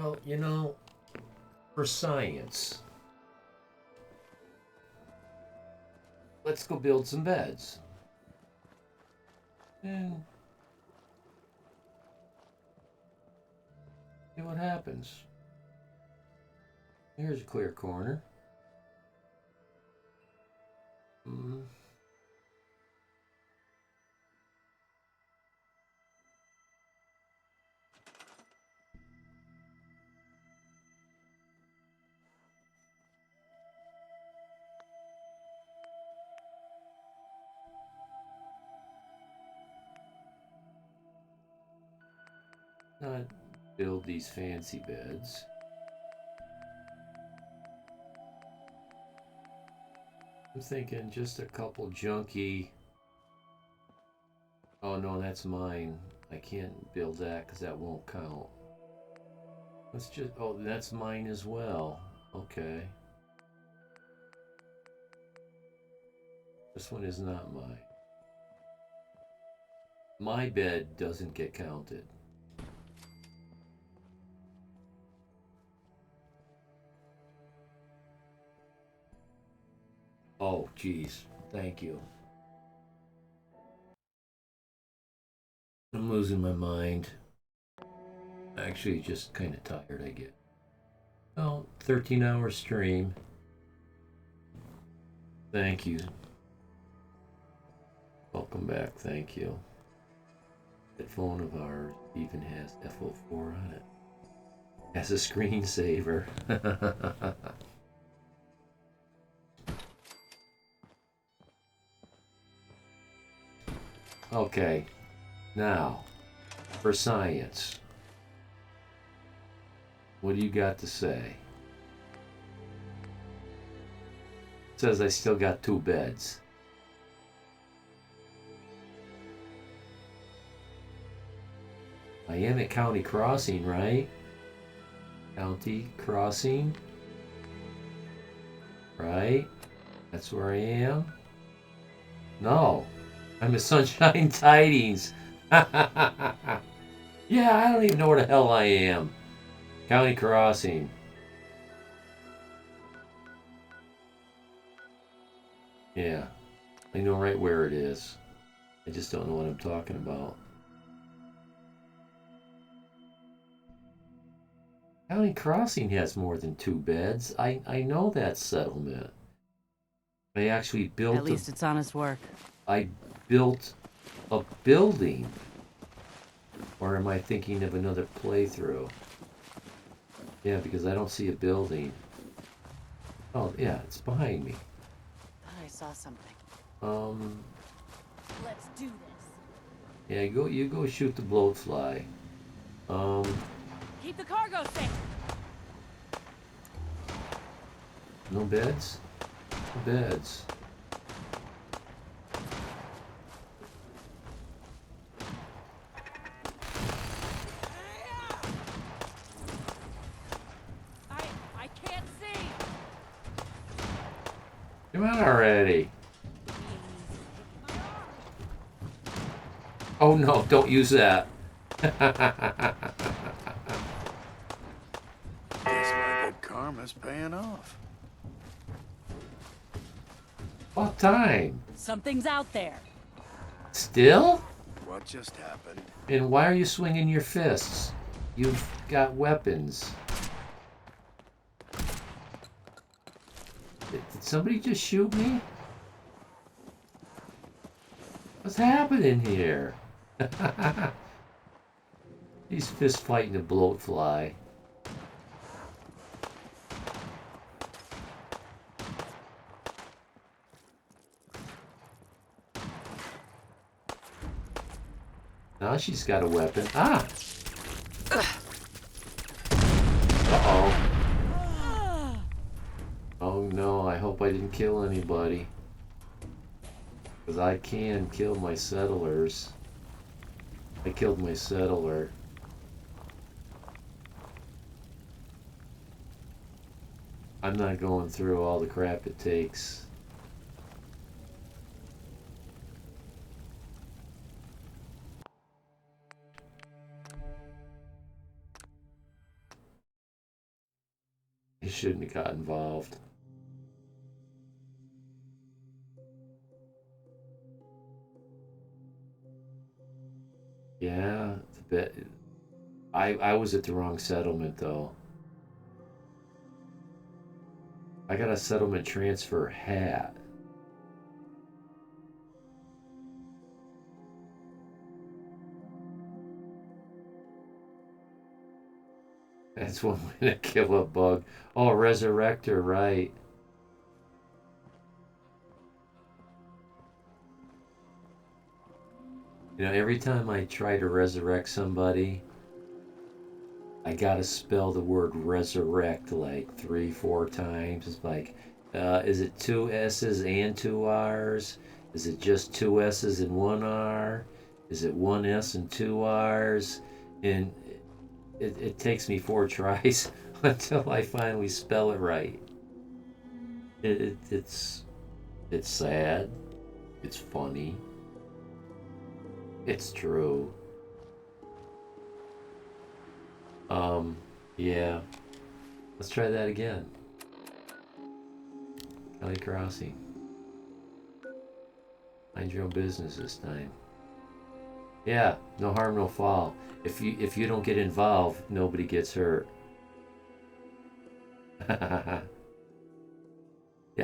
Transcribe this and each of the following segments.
Well, you know, for science, let's go build some beds. And see what happens. Here's a clear corner. Mm. Not build these fancy beds. I'm thinking just a couple junky. Oh no, that's mine. I can't build that because that won't count. Let's just. Oh, that's mine as well. Okay. This one is not mine. My bed doesn't get counted. Oh, geez. Thank you. I'm losing my mind. Actually, just kind of tired, I get. Well, 13-hour stream. Thank you. Welcome back. Thank you. That phone of ours even has FO4 on it. As a screensaver. Okay. Now, for science. What do you got to say? It says I still got 2 beds. I am at County Crossing, right? County Crossing. Right? That's where I am. No. I'm at Sunshine Tidings. Yeah, I don't even know where the hell I am. County Crossing. Yeah. I know right where it is. I just don't know what I'm talking about. County Crossing has more than 2 beds. I know that settlement. I actually built. At least it's honest work. I built a building. Or am I thinking of another playthrough? Yeah, because I don't see a building. Oh, yeah, it's behind me. Thought I saw something. Let's do this. Yeah, you go shoot the bloatfly. Keep the cargo safe. No beds? No beds. I can't see. Come on already. Oh no, don't use that. Guess my good karma's paying off. What time? Something's out there. Still? What just happened? And why are you swinging your fists? You've got weapons. Did somebody just shoot me? What's happening here? He's fist fighting a bloatfly. Now she's got a weapon. Ah! Uh-oh. Oh no, I hope I didn't kill anybody. Because I can kill my settlers. I killed my settler. I'm not going through all the crap it takes. shouldn't have got involved. Yeah, I was at the wrong settlement though. I got a settlement transfer hat. That's one way to kill a bug. Oh, Resurrector, right. You know, every time I try to resurrect somebody, I gotta spell the word resurrect like 3, 4 times. It's like, is it 2 S's and 2 R's? Is it just 2 S's and 1 R? Is it 1 S and 2 R's? And it takes me 4 tries until I finally spell it right. It's sad. It's funny. It's true. Yeah. Let's try that again. Kelly Crossing. Mind your own business this time. Yeah, no harm, no foul. If you don't get involved, nobody gets hurt. Yeah,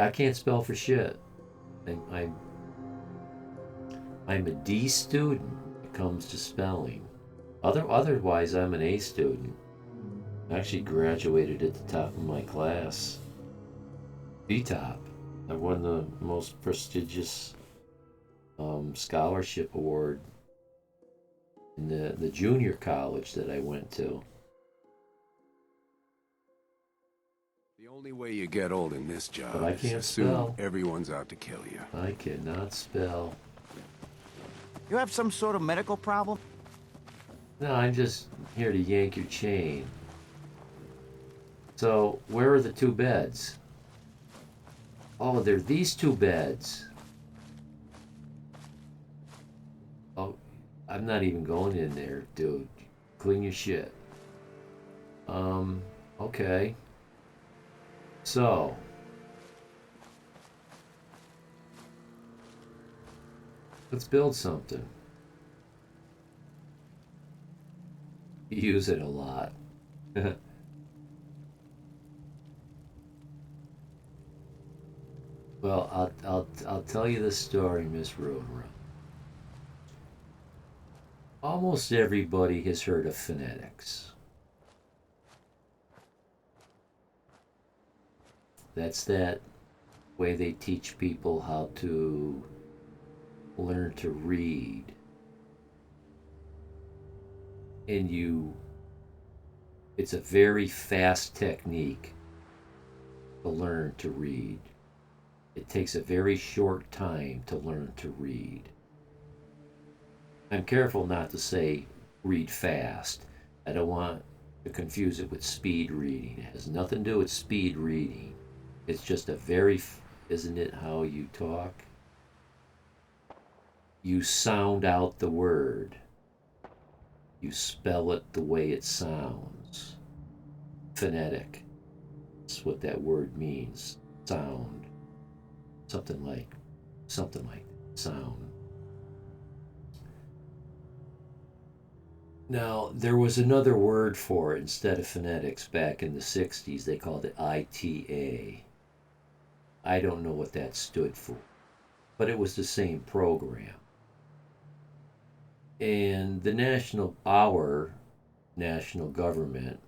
I can't spell for shit. I'm a D student when it comes to spelling. Otherwise, I'm an A student. I actually graduated at the top of my class. The top. I won the most prestigious scholarship award in the junior college that I went to. The only way you get old in this job But I is can't assume spell. everyone's out to kill you. I cannot spell. You have some sort of medical problem? No, I'm just here to yank your chain. So, where are the 2 beds? Oh, they're these 2 beds. Oh, I'm not even going in there, dude. Clean your shit. Okay. So. Let's build something. You use it a lot. Well, I'll tell you the story, Miss Roadrunner. Almost everybody has heard of phonetics. That's that way they teach people how to learn to read. And it's a very fast technique to learn to read. It takes a very short time to learn to read. I'm careful not to say read fast. I don't want to confuse it with speed reading. It has nothing to do with speed reading. It's just isn't it how you talk? You sound out the word. You spell it the way it sounds. Phonetic. That's what that word means. Sound. Something like sound. Now, there was another word for it instead of phonetics back in the 60s. They called it ITA. I don't know what that stood for, but it was the same program. And our national government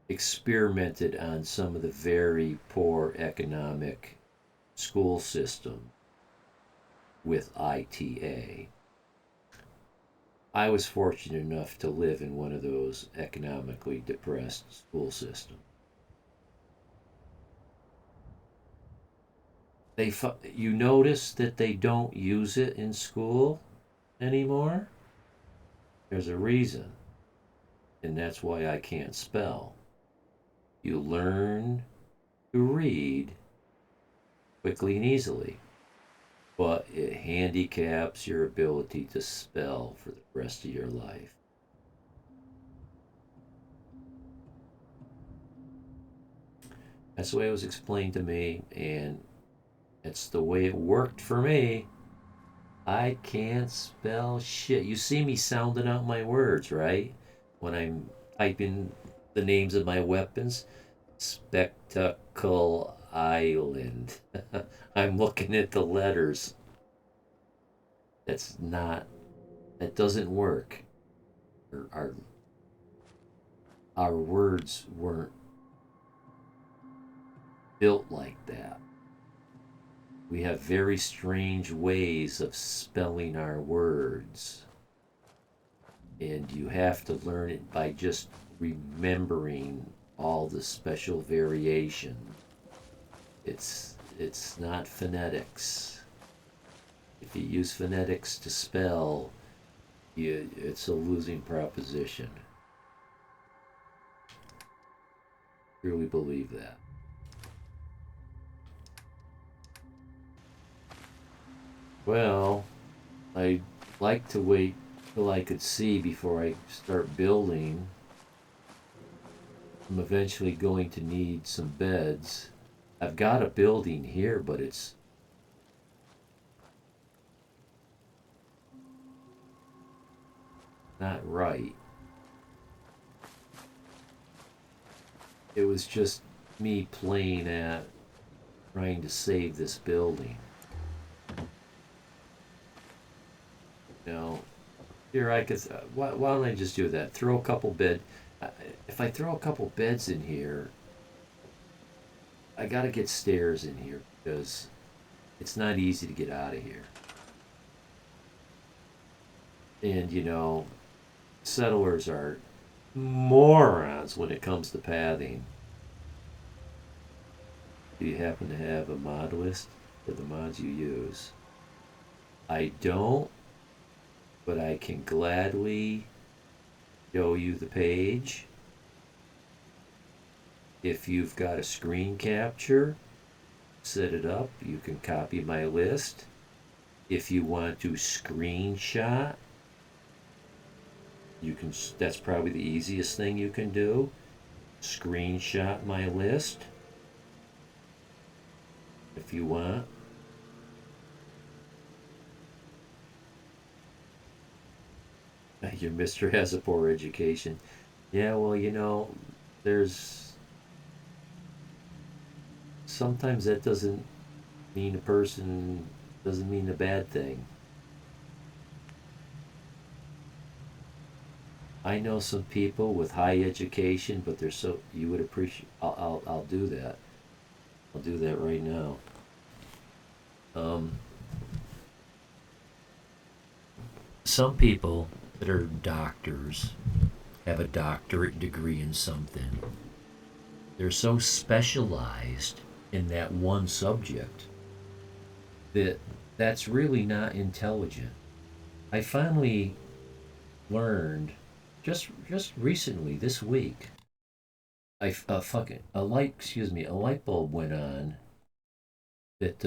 experimented on some of the very poor economic school system with ITA. I was fortunate enough to live in one of those economically depressed school systems. You notice that they don't use it in school anymore? There's a reason, and that's why I can't spell. You learn to read quickly and easily, but it handicaps your ability to spell for the rest of your life. That's the way it was explained to me, and it's the way it worked for me. I can't spell shit. You see me sounding out my words, right? When I'm typing the names of my weapons. Spectacle Island. I'm looking at the letters. That's not. That doesn't work. Our our words weren't built like that. We have very strange ways of spelling our words. And you have to learn it by just remembering all the special variation. It's not phonetics. If you use phonetics to spell, it's a losing proposition. Truly believe that. Well, I'd like to wait till I could see before I start building. I'm eventually going to need some beds. I've got a building here, but it's not right. It was just me playing at trying to save this building. You know, here I could. Why don't I just do that? Throw a couple bed. If I throw a couple beds in here, I gotta get stairs in here because it's not easy to get out of here. And you know, settlers are morons when it comes to pathing. Do you happen to have a mod list for the mods you use? I don't, but I can gladly show you the page. If you've got a screen capture, set it up. You can copy my list. If you want to screenshot, you can. That's probably the easiest thing you can do. Screenshot my list if you want. Your mister has a poor education. Yeah, well, you know, there's sometimes that doesn't mean a person doesn't mean a bad thing. I know some people with high education, but they're so you would appreciate. I'll do that. I'll do that right now. Um, some people that are doctors have a doctorate degree in something. They're so specialized in that one subject that that's really not intelligent. I finally learned just recently this week. Fucking a light bulb went on that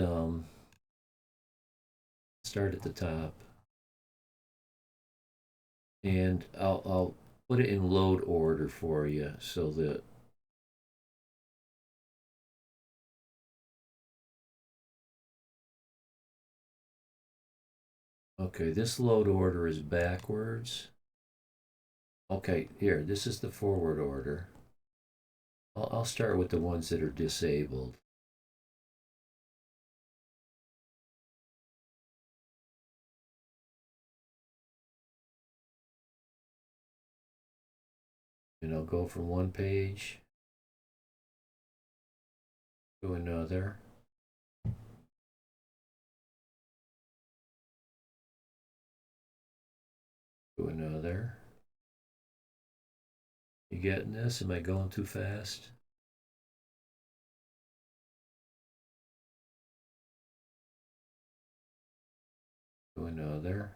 start at the top, and I'll put it in load order for you so that okay, this load order is backwards. Okay, here, this is the forward order. I'll start with the ones that are disabled. And I'll go from one page to another. To another. You getting this? Am I going too fast? To another.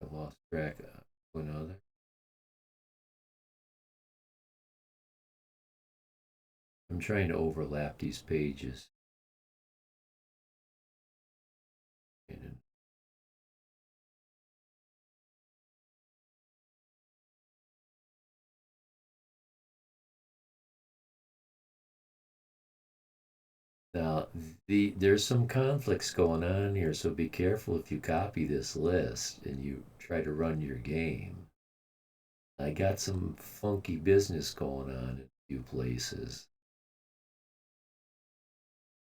I lost track of to another. I'm trying to overlap these pages. And Now, there's some conflicts going on here, so be careful if you copy this list and you try to run your game. I got some funky business going on in a few places.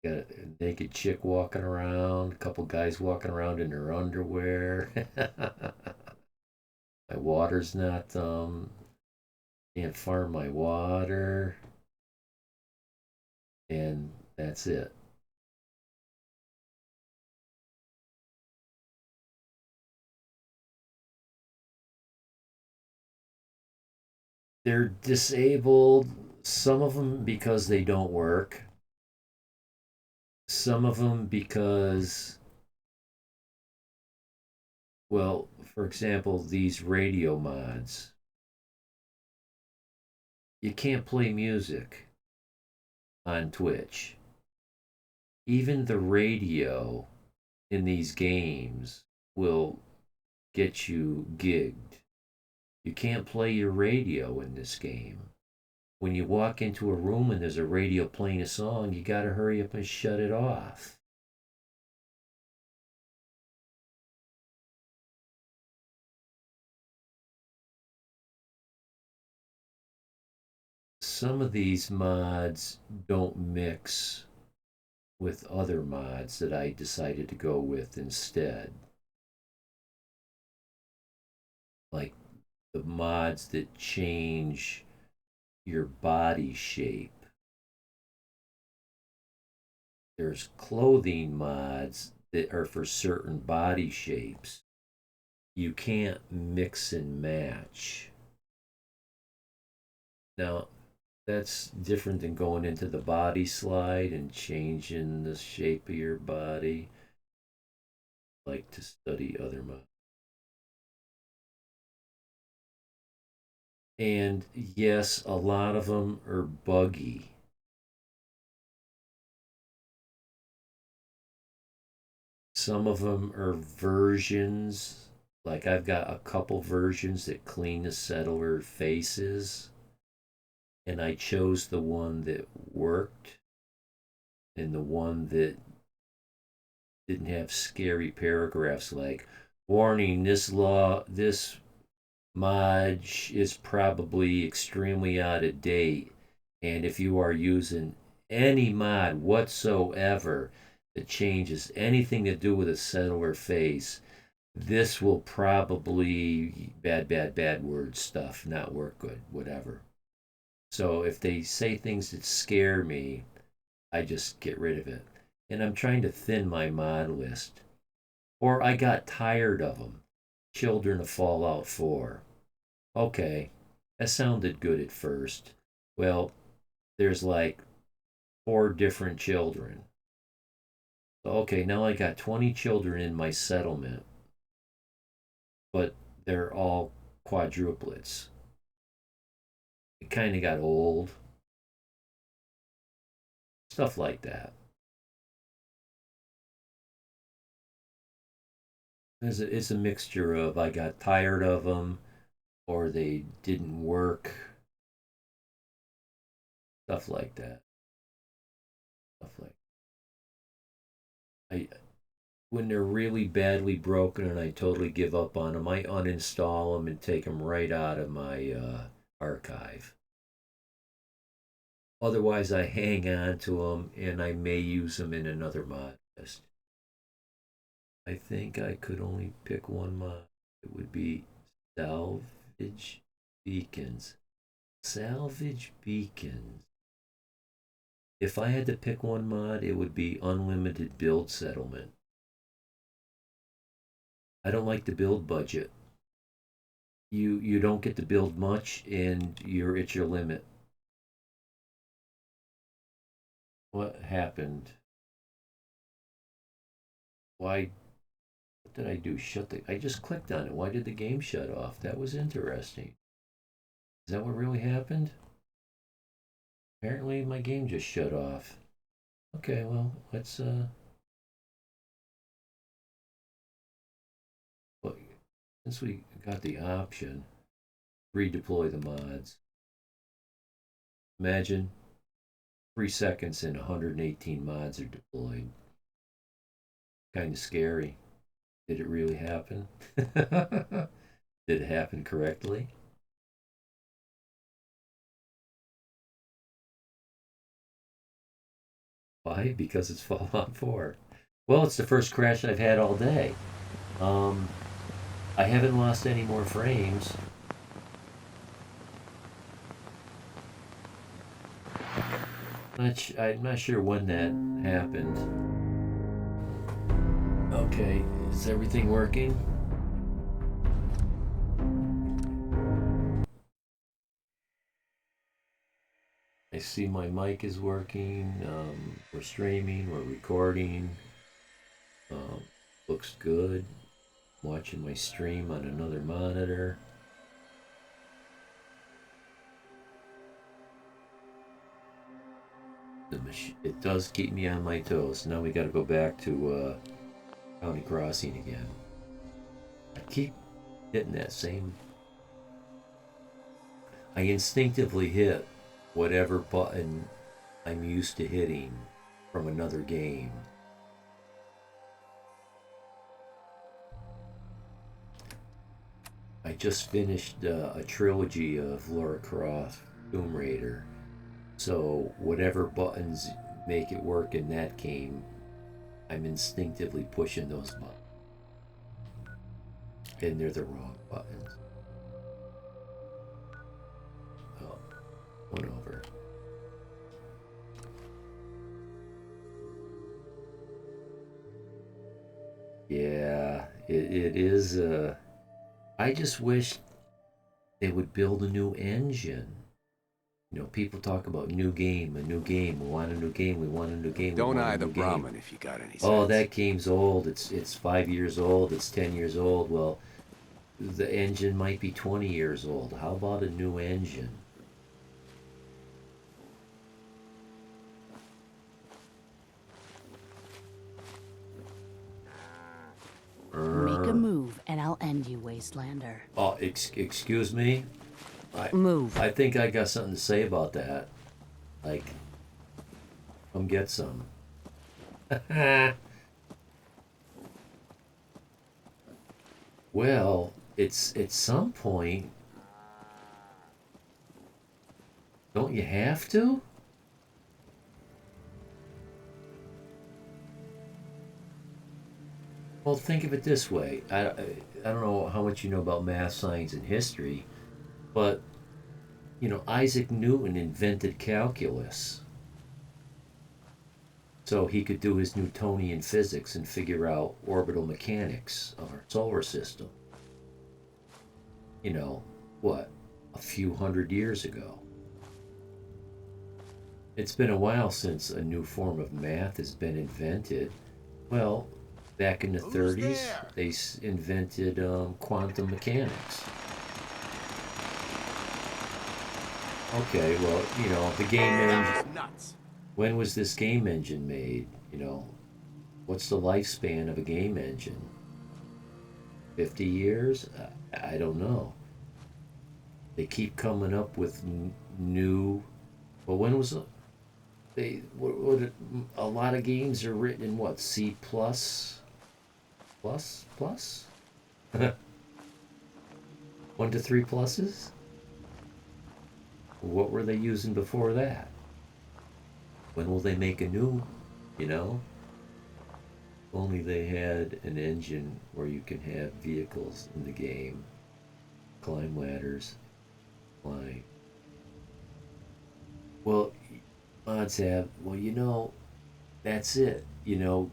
Got a naked chick walking around, a couple guys walking around in their underwear. My water's not, can't farm my water. And that's it. They're disabled, some of them because they don't work, some of them because, well, for example, these radio mods. You can't play music on Twitch. Even the radio in these games will get you gigged. You can't play your radio in this game. When you walk into a room and there's a radio playing a song, you gotta hurry up and shut it off. Some of these mods don't mix with other mods that I decided to go with instead. Like the mods that change your body shape. There's clothing mods that are for certain body shapes. You can't mix and match. Now, that's different than going into the body slide and changing the shape of your body. I like to study other mods. And yes, a lot of them are buggy. Some of them are versions. Like I've got a couple versions that clean the settler faces. And I chose the one that worked and the one that didn't have scary paragraphs like, warning, this mod is probably extremely out of date. And if you are using any mod whatsoever that changes anything to do with a settler face, this will probably bad word stuff, not work good, whatever. So if they say things that scare me, I just get rid of it. And I'm trying to thin my mod list. Or I got tired of them. Children of Fallout 4. Okay, that sounded good at first. Well, there's like 4 different children. Okay, now I got 20 children in my settlement, but they're all quadruplets. It kind of got old. Stuff like that. It's a mixture of I got tired of them or they didn't work. Stuff like that. Stuff like I when they're really badly broken and I totally give up on them, I uninstall them and take them right out of my archive. Otherwise, I hang on to them and I may use them in another mod list. I think I could only pick one mod. It would be salvage beacons. Salvage beacons. If I had to pick one mod, it would be unlimited build settlement. I don't like the build budget. You don't get to build much and you're at your limit. What happened? Why what did I do? I just clicked on it. Why did the game shut off? That was interesting. Is that what really happened? Apparently my game just shut off. Okay, well, well, since we got the option, redeploy the mods. Imagine 3 seconds and 118 mods are deployed. Kind of scary. Did it really happen? Did it happen correctly? Why? Because it's Fallout 4. Well, it's the first crash I've had all day. I haven't lost any more frames. I'm not sure when that happened. Okay, is everything working? I see my mic is working. We're streaming, we're recording. Looks good. Watching my stream on another monitor. It does keep me on my toes. Now we got to go back to County Crossing again. I keep hitting that same. I instinctively hit whatever button I'm used to hitting from another game. I just finished a trilogy of Lara Croft Tomb Raider. So whatever buttons make it work in that game, I'm instinctively pushing those buttons. And they're the wrong buttons. Oh, one over. Yeah, it is. I just wish they would build a new engine. You know, people talk about new game, a new game. We want a new game. We want a new game. Don't eye the Brahmin if you got any sense. Oh, that game's old. It's 5 years old. It's 10 years old. Well, the engine might be 20 years old. How about a new engine? Make a move, and I'll end you, Wastelander. Oh, excuse me? Move. I think I got something to say about that. Like, come get some. Well, it's at some point. Don't you have to? Well, think of it this way. I don't know how much you know about math, science, and history, but, you know, Isaac Newton invented calculus. So he could do his Newtonian physics and figure out orbital mechanics of our solar system. You know, what? A few hundred years ago. It's been a while since a new form of math has been invented. Well, back in the 30s, they invented quantum mechanics. Okay, well, you know, the game engine. When was this game engine made? You know, what's the lifespan of a game engine? 50 years? I don't know. They keep coming up with new. Well, when was it? A lot of games are written in what? C plus? Plus? 1 to 3 pluses? What were they using before that? When will they make a new, you know? Only they had an engine where you can have vehicles in the game. Climb ladders. Fly. Well, odds have, well, you know, that's it. You know,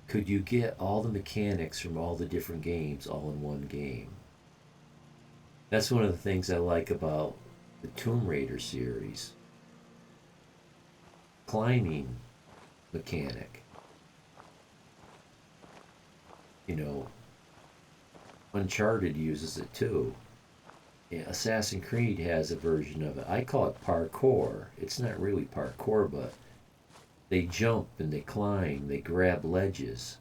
could you get all the mechanics from all the different games all in one game? That's one of the things I like about the Tomb Raider series. Climbing mechanic. You know, Uncharted uses it too. Yeah, Assassin's Creed has a version of it. I call it parkour. It's not really parkour, but they jump and they climb, they grab ledges.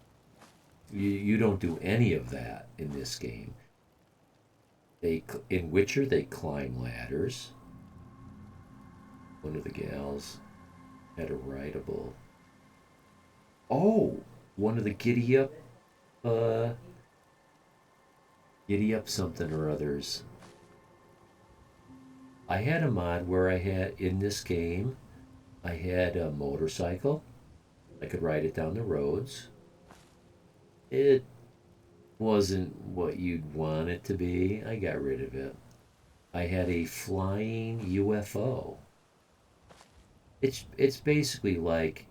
You don't do any of that in this game. In Witcher they climb ladders. One of the gals Had a rideable. Oh, one of the giddy up something or others. I had a mod where I had, in this game, I had a motorcycle. I could ride it down the roads. It wasn't what you'd want it to be. I got rid of it. I had a flying UFO. It's basically like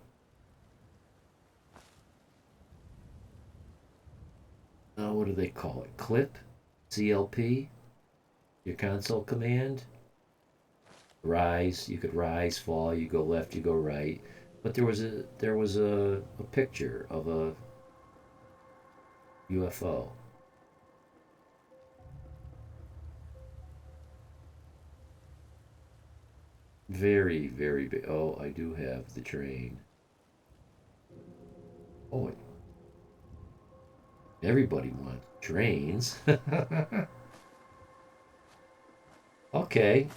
what do they call it? Clip, CLP, your console command. Rise. You could rise, fall. You go left. You go right. But there was a picture of a UFO. Very, very big. Oh, I do have the train. Oh, everybody wants trains. Okay,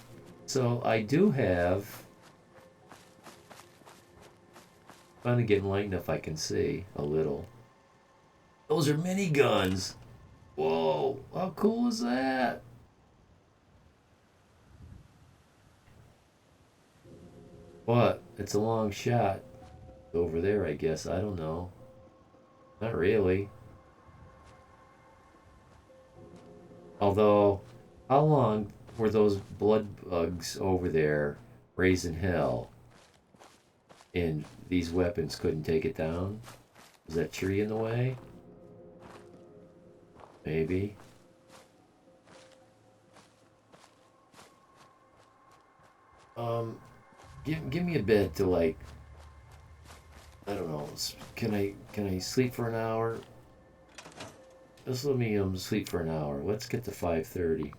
so I do have. Finally getting light enough I can see a little. Those are miniguns. Whoa, how cool is that? What? It's a long shot. Over there, I guess. I don't know. Not really. Although, how long were those blood bugs over there raising hell? And these weapons couldn't take it down? Was that tree in the way? Maybe. Give me a bed to like, I don't know. Can I sleep for an hour? Just let me sleep for an hour. Let's get to 5:30.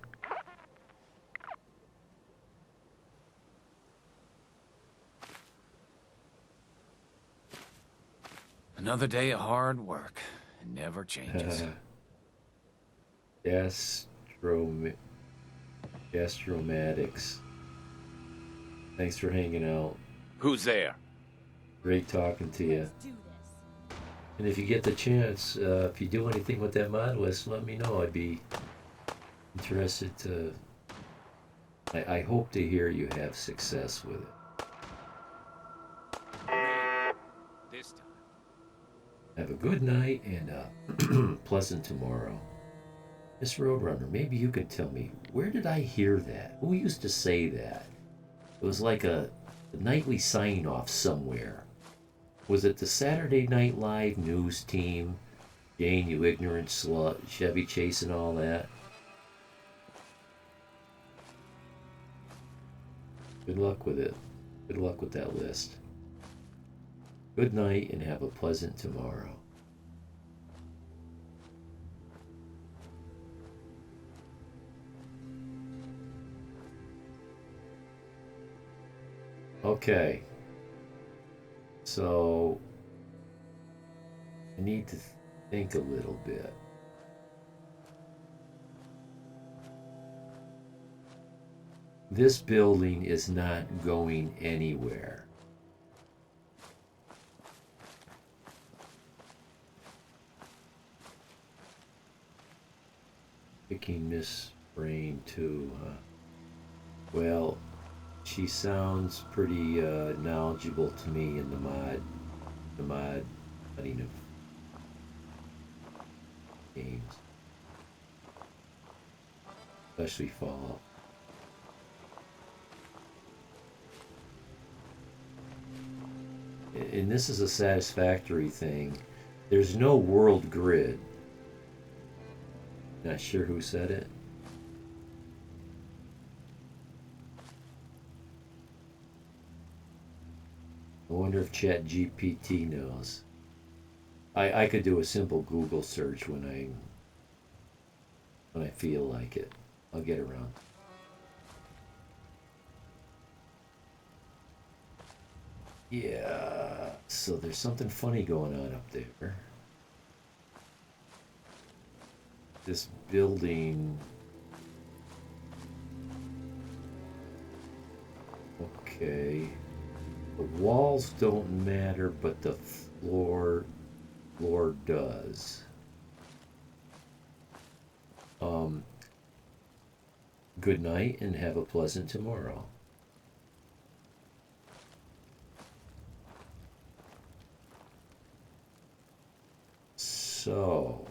Another day of hard work. It never changes. Gastrom Gastromatics. Thanks for hanging out. Who's there? Great talking to you. Let's do this. And if you get the chance, if you do anything with that mod list, let me know. I'd be interested to. I hope to hear you have success with it. This time. Have a good night and a pleasant tomorrow. Miss Roadrunner, maybe you can tell me, where did I hear that? Who used to say that? It was like a nightly sign-off somewhere. Was it the Saturday Night Live news team? Jane, you ignorant slut, Chevy Chase and all that? Good luck with it. Good luck with that list. Good night and have a pleasant tomorrow. Okay. So I need to think a little bit. This building is not going anywhere. Picking Miss Brain too, huh? Well, she sounds pretty knowledgeable to me in the mod cutting of games, especially Fallout. And this is a satisfactory thing. There's no world grid. Not sure who said it. I wonder if ChatGPT knows. I could do a simple Google search when I feel like it. I'll get around. Yeah, so there's something funny going on up there. This building. Okay. The walls don't matter, but the floor does. Good night and have a pleasant tomorrow. So,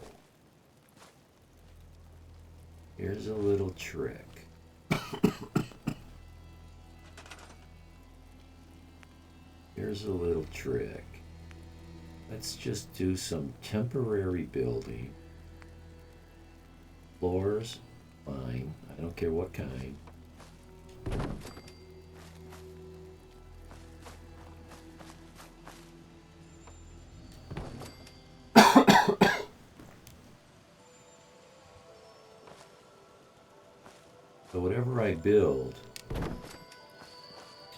here's a little trick. Here's a little trick. Let's just do some temporary building. Floors, fine. I don't care what kind. So whatever I build,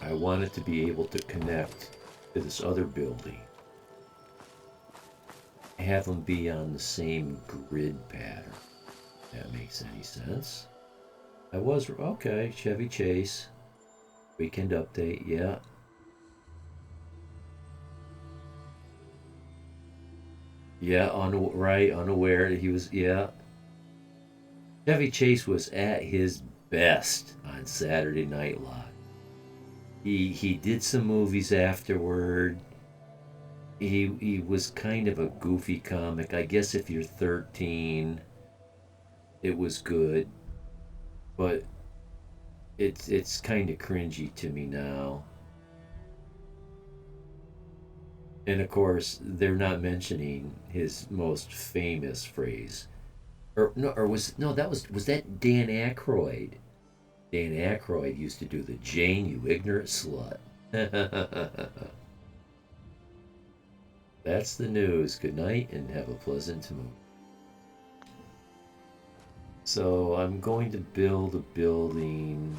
I want it to be able to connect to this other building. Have them be on the same grid pattern. That makes any sense. I was okay. Chevy Chase. Weekend update. Yeah. Yeah. Unaware that he was. Yeah. Chevy Chase was at his best on Saturday Night Live. He did some movies afterward. He was kind of a goofy comic. I guess if you're 13, it was good, but it's kind of cringy to me now. And of course, they're not mentioning his most famous phrase, was that Dan Aykroyd? Dan Aykroyd used to do the Jane, you ignorant slut. That's the news. Good night and have a pleasant tomorrow. So I'm going to build a building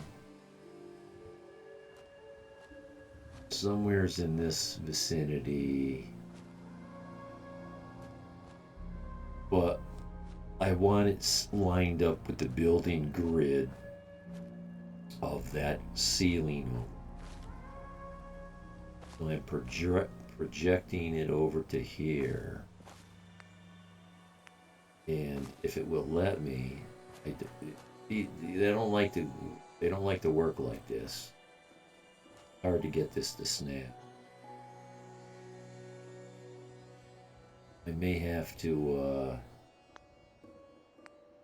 somewheres in this vicinity, but I want it lined up with the building grid of that ceiling. So I'm projecting it over to here, and if it will let me, they don't like to work like this. Hard to get this to snap. I may have to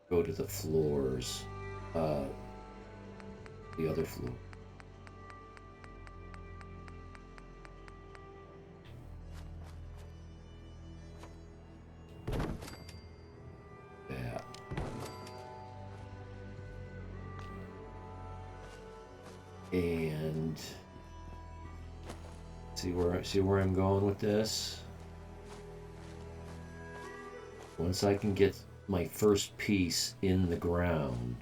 go to the floors, the other floor. That. And see where I'm going with this. Once I can get my first piece in the ground,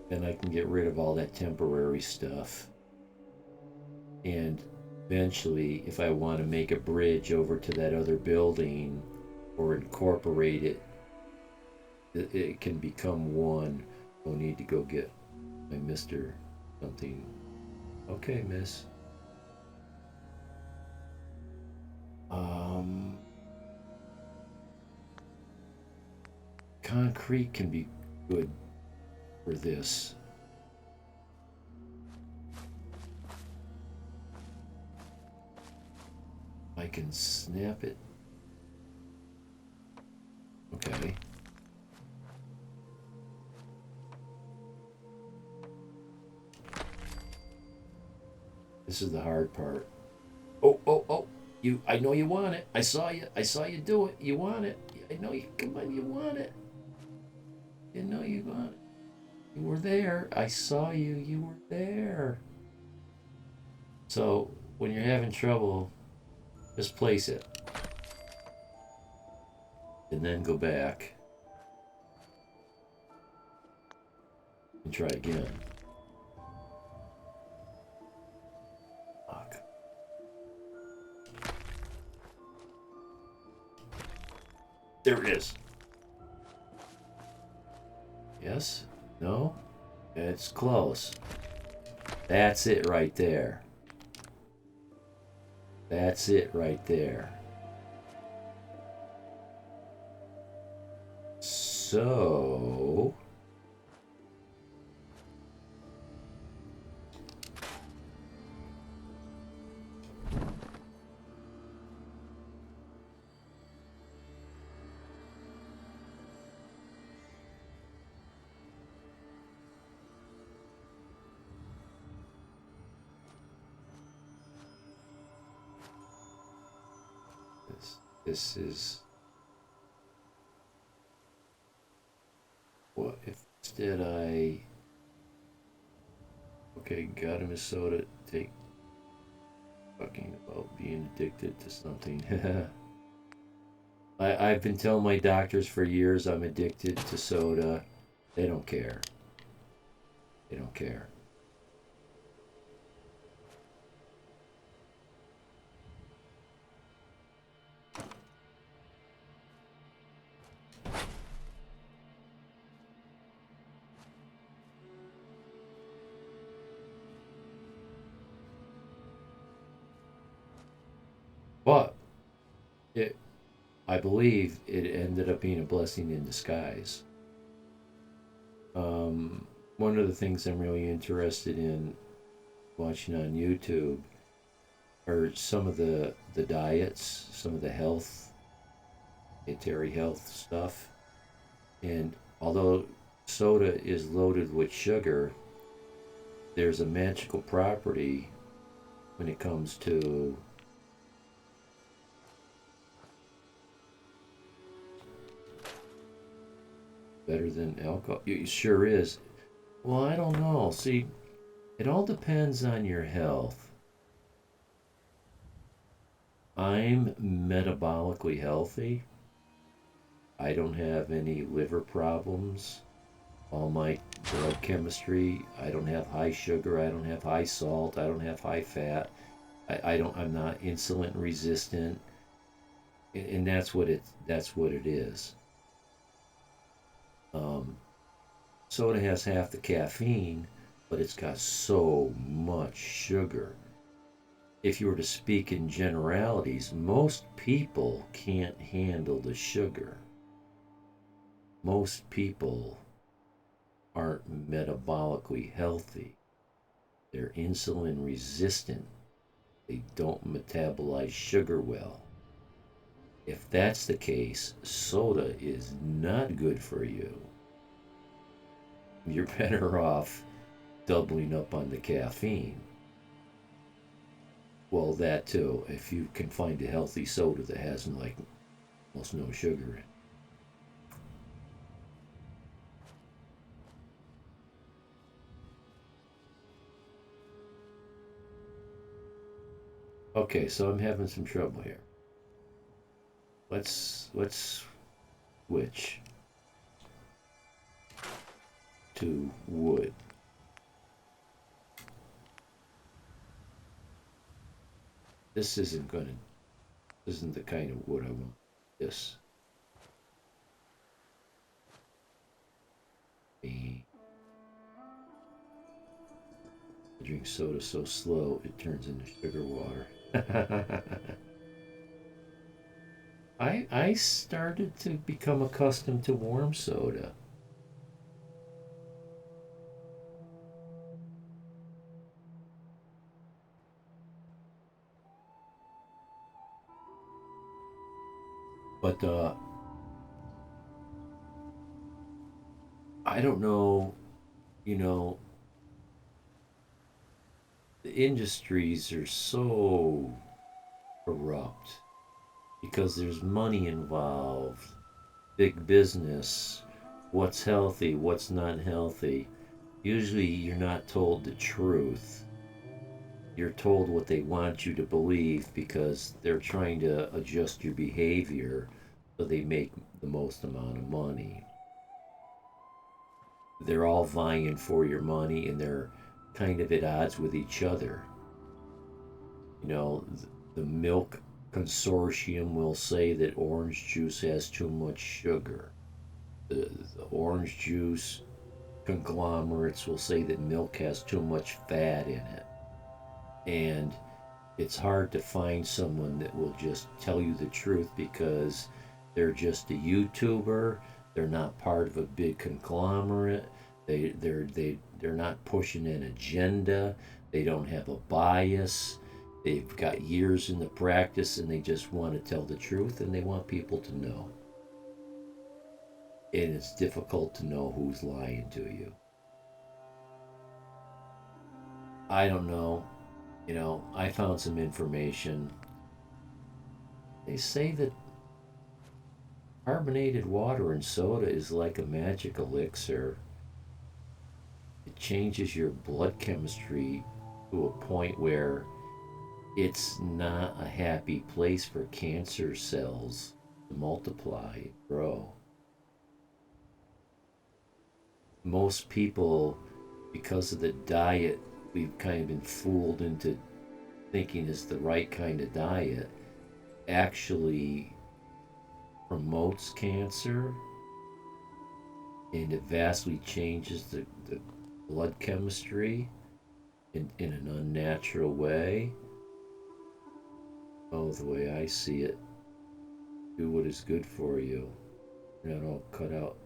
then I can get rid of all that temporary stuff. And eventually, if I want to make a bridge over to that other building or incorporate it, it can become one. I'll need to go get my Mr. something. Okay, miss. Concrete can be good for this. I can snap it. Okay. This is the hard part. Oh. I know you want it. I saw you do it. You want it. I know you, come on, you want it. You know you want it. You were there. I saw you. You were there. So, when you're having trouble, just place it. And then go back. And try again. Fuck. There it is. guess. No? It's close. That's it right there. That's it right there. So... This is... What if instead I... Okay, got him a soda. Take... Talking about being addicted to something. I've been telling my doctors for years I'm addicted to soda. They don't care. They don't care. But I believe it ended up being a blessing in disguise. One of the things I'm really interested in watching on YouTube are some of the diets, some of the dietary health stuff. And although soda is loaded with sugar, there's a magical property when it comes to better than alcohol. It sure is. Well, I don't know. See, it all depends on your health. I'm metabolically healthy. I don't have any liver problems. All my blood chemistry, I don't have high sugar, I don't have high salt, I don't have high fat. I'm not insulin resistant. And that's what it is. Soda has half the caffeine, but it's got so much sugar. If you were to speak in generalities, most people can't handle the sugar. Most people aren't metabolically healthy. They're insulin resistant. They don't metabolize sugar well. If that's the case, soda is not good for you. You're better off doubling up on the caffeine. Well, that too, if you can find a healthy soda that has like almost no sugar in it. Okay, so I'm having some trouble here. Let's switch to wood. This isn't the kind of wood I want. This. I drink soda so slow it turns into sugar water. I started to become accustomed to warm soda. But I don't know, the industries are so corrupt because there's money involved, big business, what's healthy, what's not healthy. Usually you're not told the truth. You're told what they want you to believe because they're trying to adjust your behavior so they make the most amount of money. They're all vying for your money and they're kind of at odds with each other. The milk consortium will say that orange juice has too much sugar. The orange juice conglomerates will say that milk has too much fat in it. And it's hard to find someone that will just tell you the truth because they're just a YouTuber. They're not part of a big conglomerate. They're not pushing an agenda. They don't have a bias. They've got years in the practice and they just want to tell the truth and they want people to know. And it's difficult to know who's lying to you. I don't know. You know, I found some information. They say that carbonated water and soda is like a magic elixir. It changes your blood chemistry to a point where it's not a happy place for cancer cells to multiply and grow. Most people, because of the diet we've kind of been fooled into thinking is the right kind of diet, actually promotes cancer, and it vastly changes the blood chemistry in an unnatural way. Oh, the way I see it, do what is good for you. Not all cut out.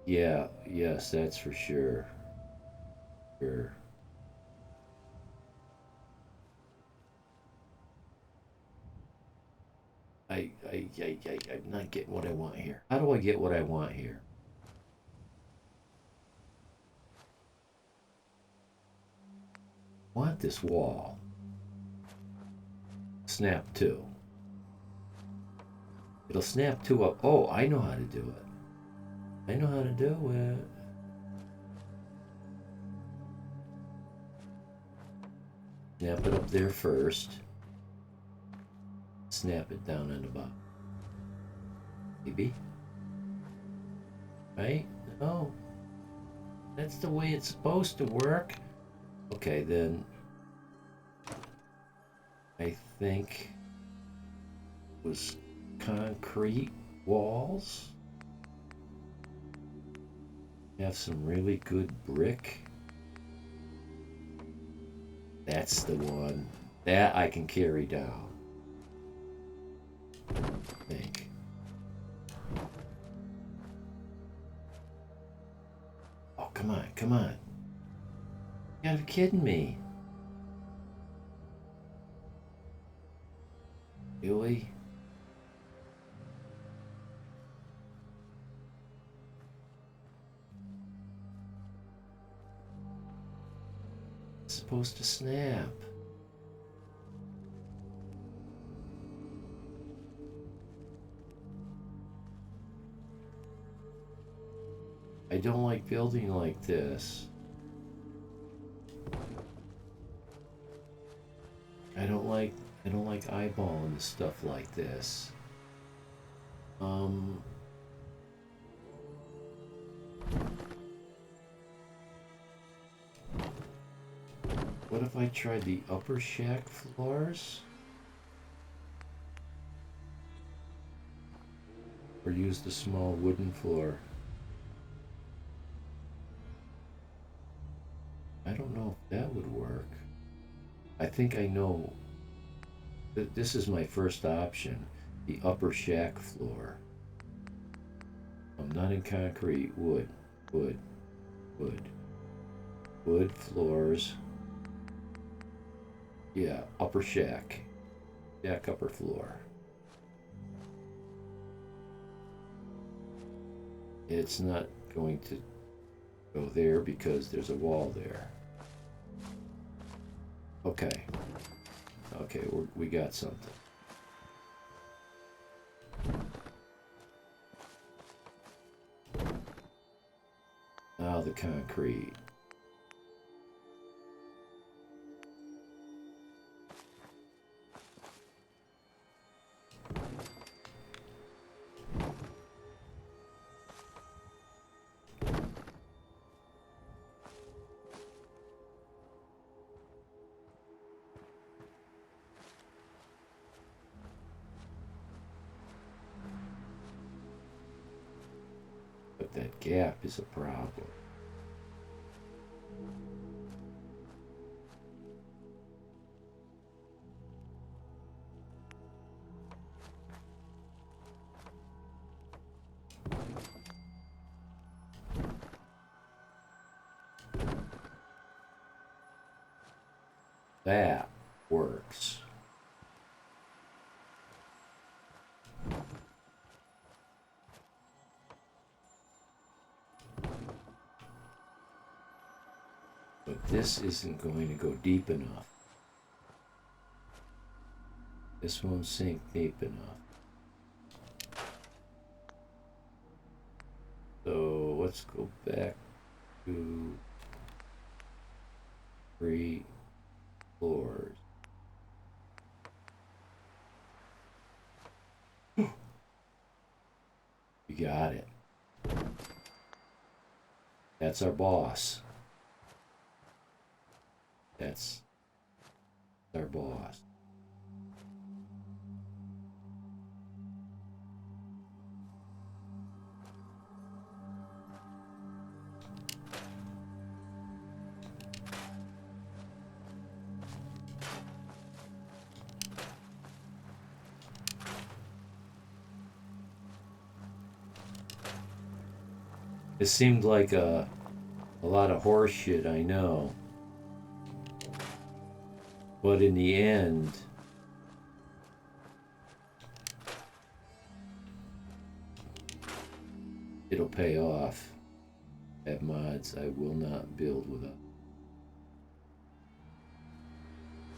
Yeah, yes, that's for sure. Sure. I'm not getting what I want here. How do I get what I want here? I want this wall. Snap two. It'll snap two up. Oh, I know how to do it. I know how to do it. Snap it up there first. Snap it down on the bottom. Maybe. Right? No. That's the way it's supposed to work. Okay, then. I think it was concrete walls. Have some really good brick. That's the one. That I can carry down. I think. Oh, come on, come on. You gotta be kidding me. Really? It's supposed to snap. I don't like building like this. I don't like eyeballing stuff like this. What if I tried the upper shack floors? Or use the small wooden floor? I don't know if that would work. I think I know that this is my first option, the upper shack floor. I'm not in concrete, wood, wood, wood. Wood floors. Yeah, upper shack. Shack upper floor. It's not going to go there because there's a wall there. Okay. Okay, we got something. Now the concrete. But that gap is a problem. That works. But this isn't going to go deep enough. This won't sink deep enough. So let's go back to 3 floors. You got it. That's our boss. That's our boss. It seemed like a lot of horse shit, I know. But in the end, it'll pay off. At mods, I will not build without.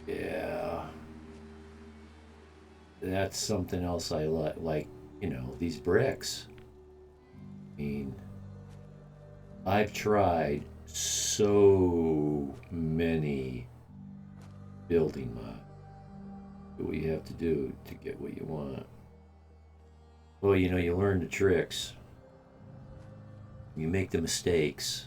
Yeah. That's something else I like, you know, these bricks. I mean, I've tried so many building mods. What you have to do to get what you want. Well, you know, you learn the tricks. You make the mistakes.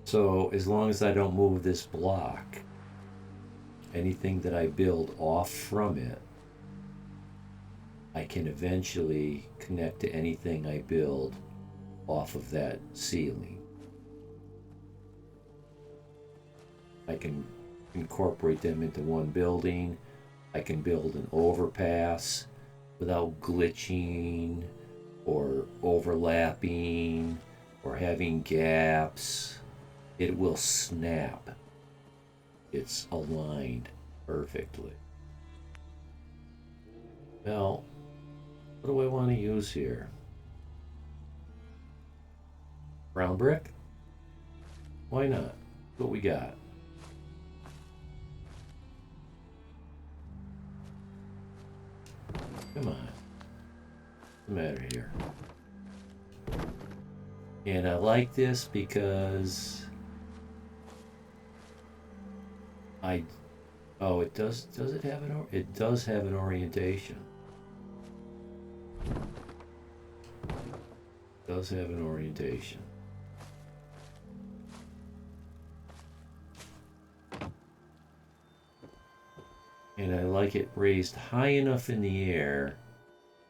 So as long as I don't move this block, anything that I build off from it, I can eventually connect to anything I build off of that ceiling. I can incorporate them into one building. I can build an overpass without glitching or overlapping or having gaps. It will snap. It's aligned perfectly. Well, what do I want to use here? Brown brick? Why not? What we got? Come on. What's the matter here? And I like this because oh, it does it have it does have an orientation. It does have an orientation. And I like it raised high enough in the air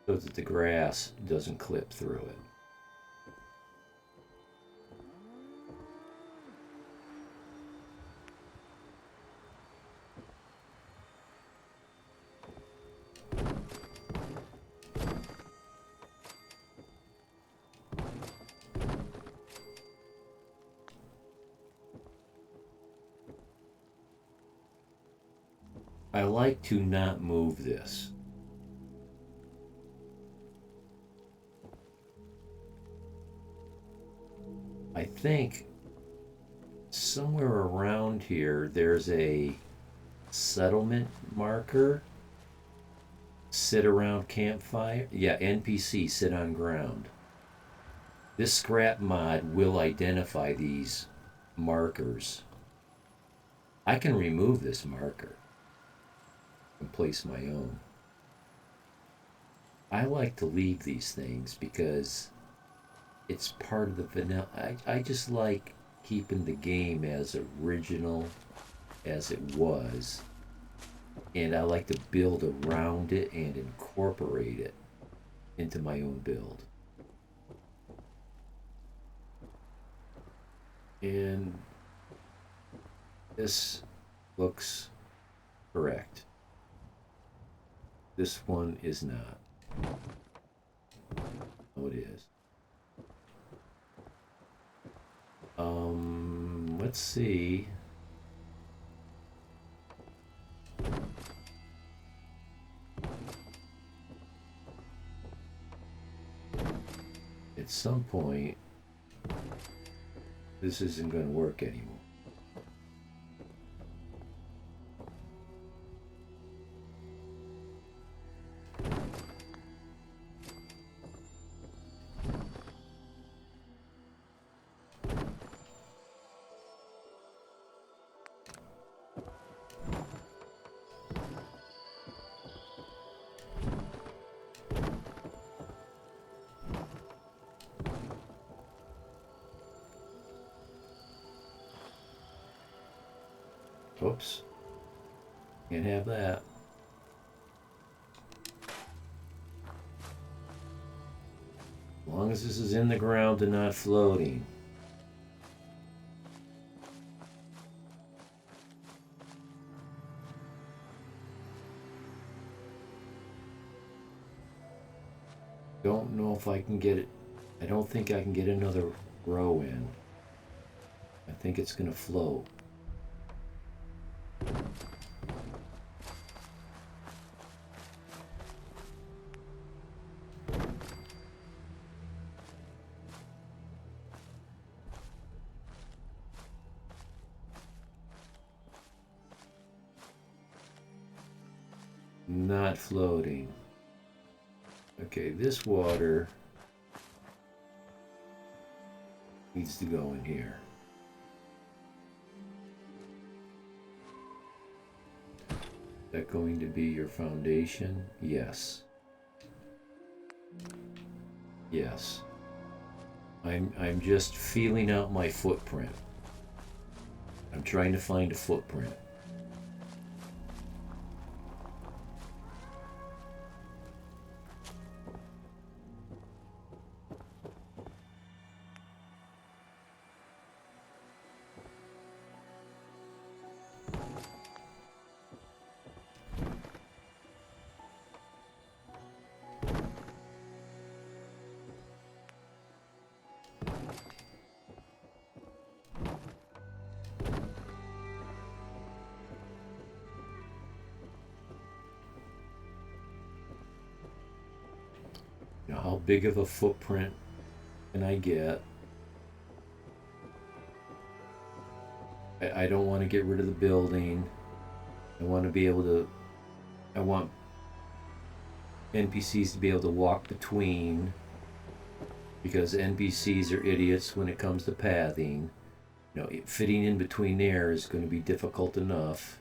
so that the grass doesn't clip through it. I like to not move this. I think somewhere around here there's a settlement marker. Sit around campfire. Yeah, NPC, sit on ground. This scrap mod will identify these markers. I can remove this marker and place my own. I like to leave these things because it's part of the vanilla. I just like keeping the game as original as it was, and I like to build around it and incorporate it into my own build. And this looks correct. This one is not. Oh, it is. Let's see. At some point, this isn't going to work anymore. Oops. Can't have that. As long as this is in the ground and not floating. Don't know if I can get it. I don't think I can get another row in. I think it's going to float. Not floating. Okay, this water needs to go in here. Is that going to be your foundation? Yes. Yes. I'm just feeling out my footprint. I'm trying to find a footprint. You know, how big of a footprint can I get? I don't want to get rid of the building. I want to be able to. I want NPCs to be able to walk between, because NPCs are idiots when it comes to pathing. You know, fitting in between there is going to be difficult enough.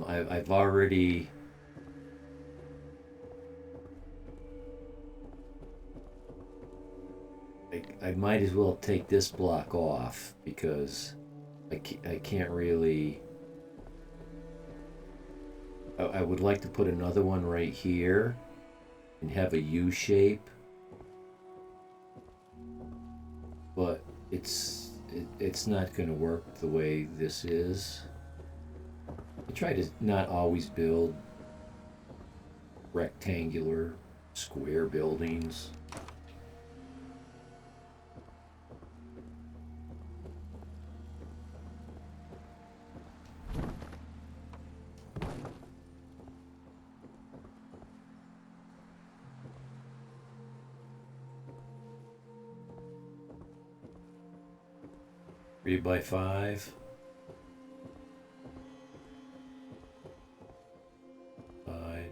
I've already. I might as well take this block off because I can't really. I would like to put another one right here and have a U shape, but it's not going to work the way this is. I try to not always build rectangular, square buildings. Three by five. Five.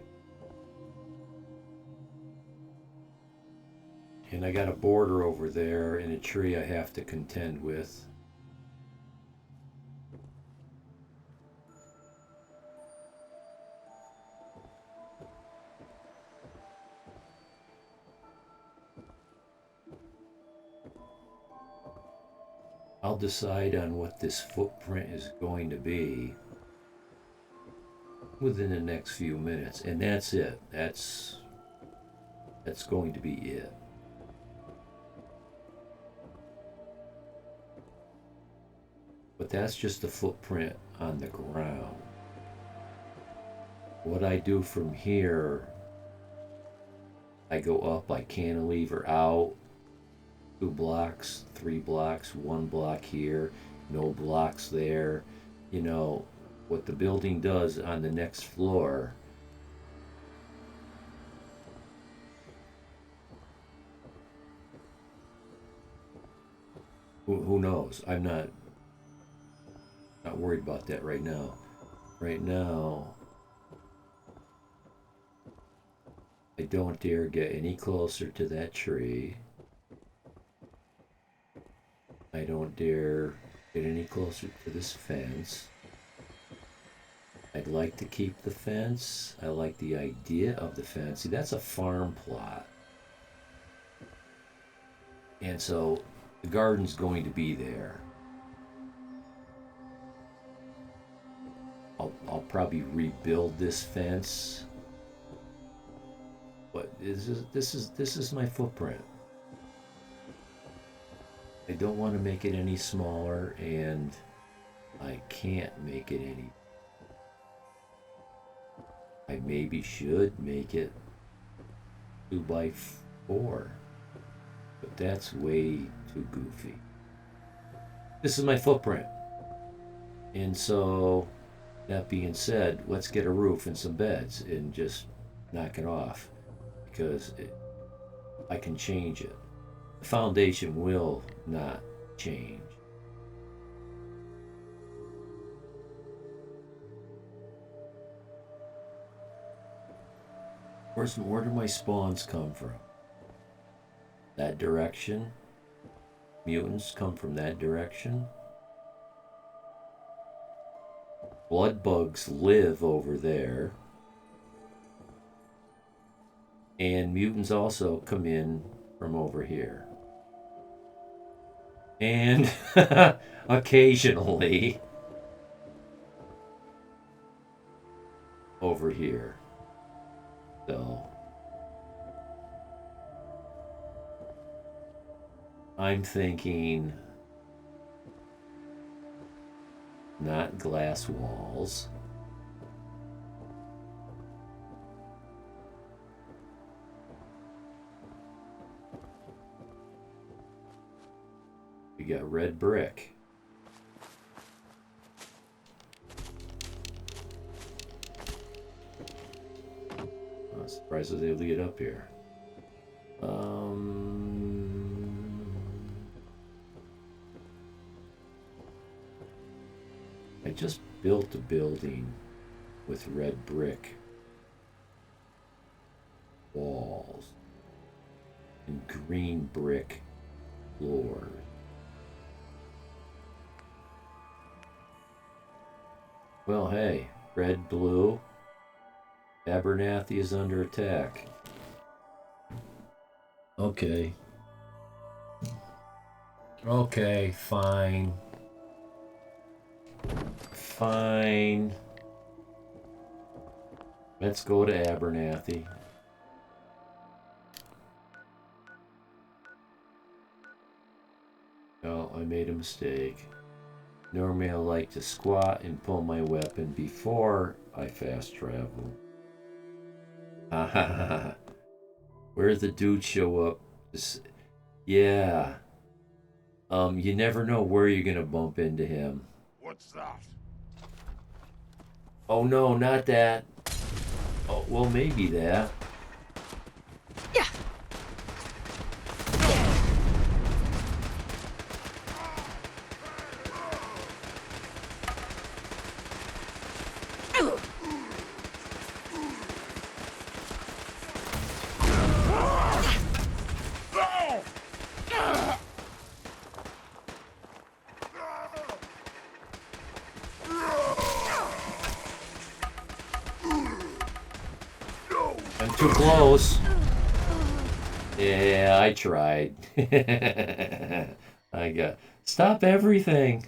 And I got a border over there and a tree I have to contend with. I'll decide on what this footprint is going to be within the next few minutes, and that's it. That's going to be it. But that's just the footprint on the ground. What I do from here, I go up, I cantilever out, 2 blocks, 3 blocks, 1 block here, no blocks there. You know, what the building does on the next floor. Who knows? I'm not worried about that right now. Right now, I don't dare get any closer to that tree. I don't dare get any closer to this fence. I'd like to keep the fence. I like the idea of the fence. See, that's a farm plot. And so the garden's going to be there. I'll probably rebuild this fence. But this is my footprint. I don't want to make it any smaller, and I can't make it any. I maybe should make it 2x4, but that's way too goofy. This is my footprint. And so, that being said, let's get a roof and some beds and just knock it off, because I can change it. The foundation will not change. Where do my spawns come from? That direction? Mutants come from that direction? Blood bugs live over there. And mutants also come in from over here. And occasionally over here. So I'm thinking not glass walls. We got red brick. I'm surprised I was able to get up here. I just built a building with red brick walls and green brick floors. Well, hey, red, blue. Abernathy is under attack. Okay. Okay, fine. Fine. Let's go to Abernathy. Oh, I made a mistake. Normally I like to squat and pull my weapon before I fast travel. Where the dude show up? Yeah. You never know where you're gonna bump into him. What's that? Oh no, not that. Oh, well, maybe that. Yeah. I'm too close. Yeah, I tried. I got... Stop everything.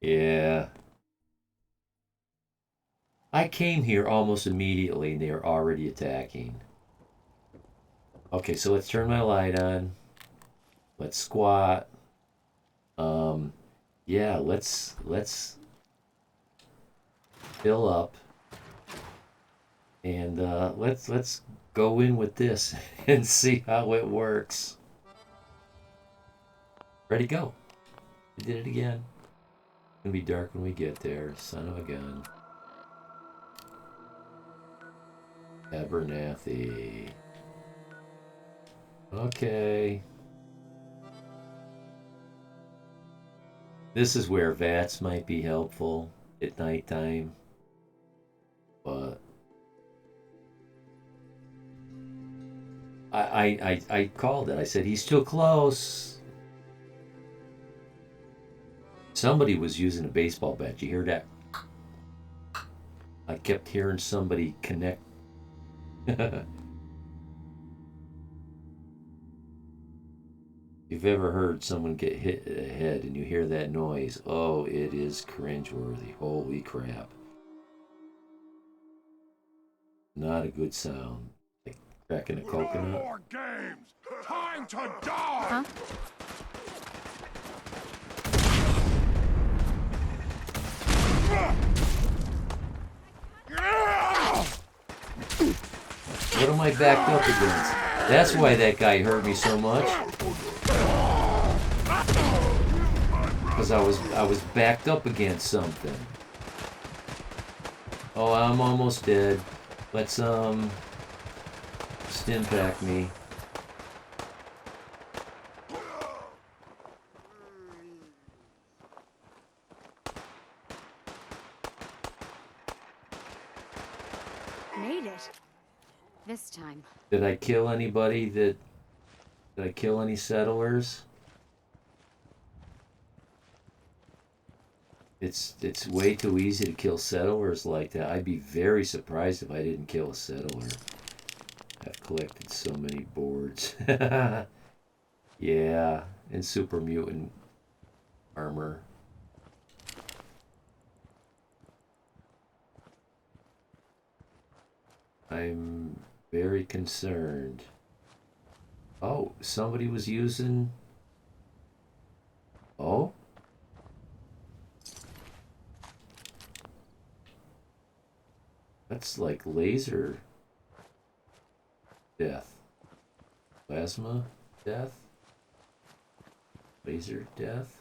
Yeah. I came here almost immediately and they were already attacking. Okay, so let's turn my light on. Let's squat. Yeah, let's fill up. And let's go in with this and see how it works. Ready, go. We did it again. It's gonna be dark when we get there. Son of a gun. Abernathy. Okay. This is where VATS might be helpful at nighttime. But I called it. I said, he's too close. Somebody was using a baseball bat. You hear that? I kept hearing somebody connect. If you've ever heard someone get hit in the head and you hear that noise, oh, it is cringeworthy. Holy crap. Not a good sound. Like cracking a coconut. No more games! Time to die! Huh? What am I backed up against? That's why that guy hurt me so much. Because I was backed up against something. Oh, I'm almost dead. Let's stim pack me. Made it. This time. Did I kill anybody did I kill any settlers? It's way too easy to kill settlers like that. I'd be very surprised if I didn't kill a settler. I've collected so many boards. Yeah, and super mutant armor. I'm very concerned. Oh, somebody was using... Oh? That's like laser death. Plasma death? Laser death?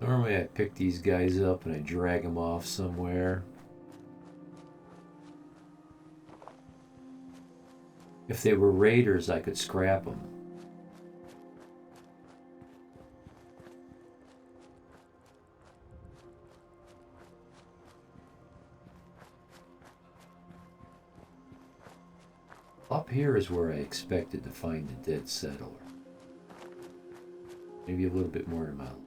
Normally I pick these guys up and I drag them off somewhere. If they were raiders, I could scrap them. Up here is where I expected to find the dead settler. Maybe a little bit more amount.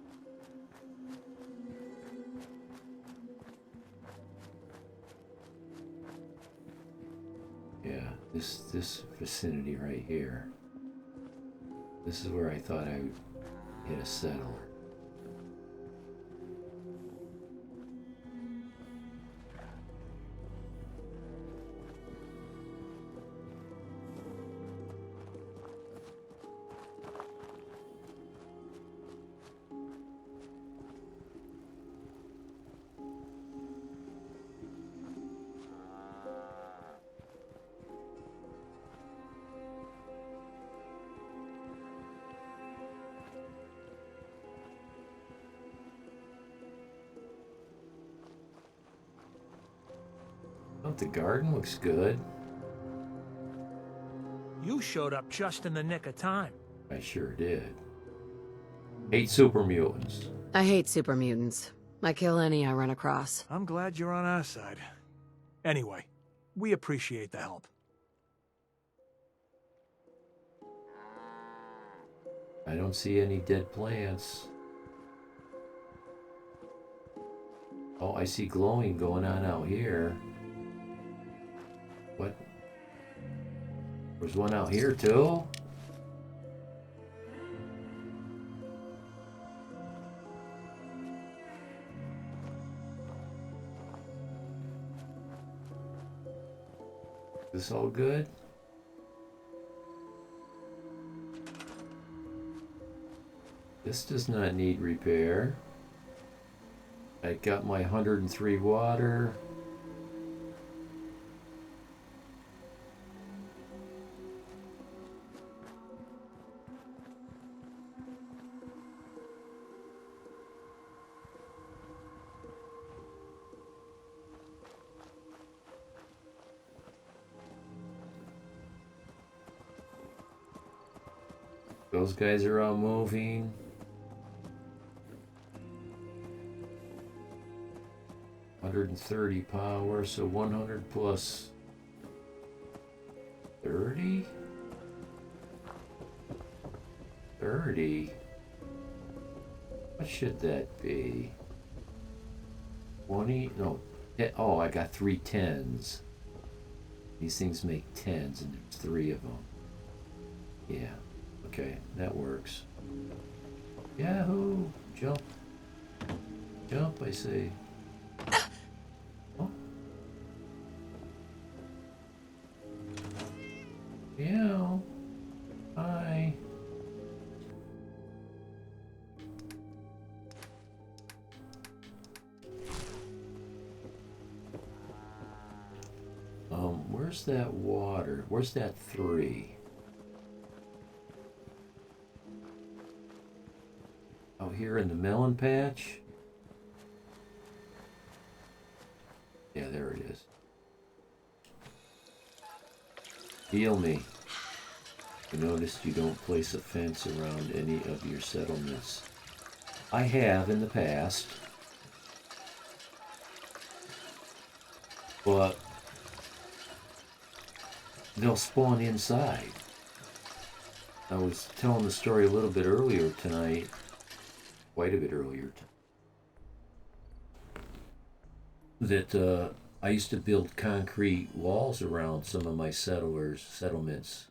Yeah, this vicinity right here. This is where I thought I would hit a settler. Oh, the garden looks good. You showed up just in the nick of time. I sure did. 8 super mutants. I hate super mutants. I kill any I run across. I'm glad you're on our side. Anyway, we appreciate the help. I don't see any dead plants. Oh, I see glowing going on out here. What? There's one out here too? This all good? This does not need repair. I got my 103 water. Those guys are all moving. $130 power, so 100 plus 30? 30? What should that be? 20? No. Oh, I got 3 10s. These things make 10s, and there's 3 of them. Yeah. Okay, that works. Yahoo! Jump. Jump, I say. Oh. Yeah. Hi. Where's that water? Where's that 3? Out here in the melon patch? Yeah, there it is. Heal me. I noticed you don't place a fence around any of your settlements. I have in the past. But they'll spawn inside. I was telling the story a little bit earlier tonight. Quite a bit earlier. That I used to build concrete walls around some of my settlements.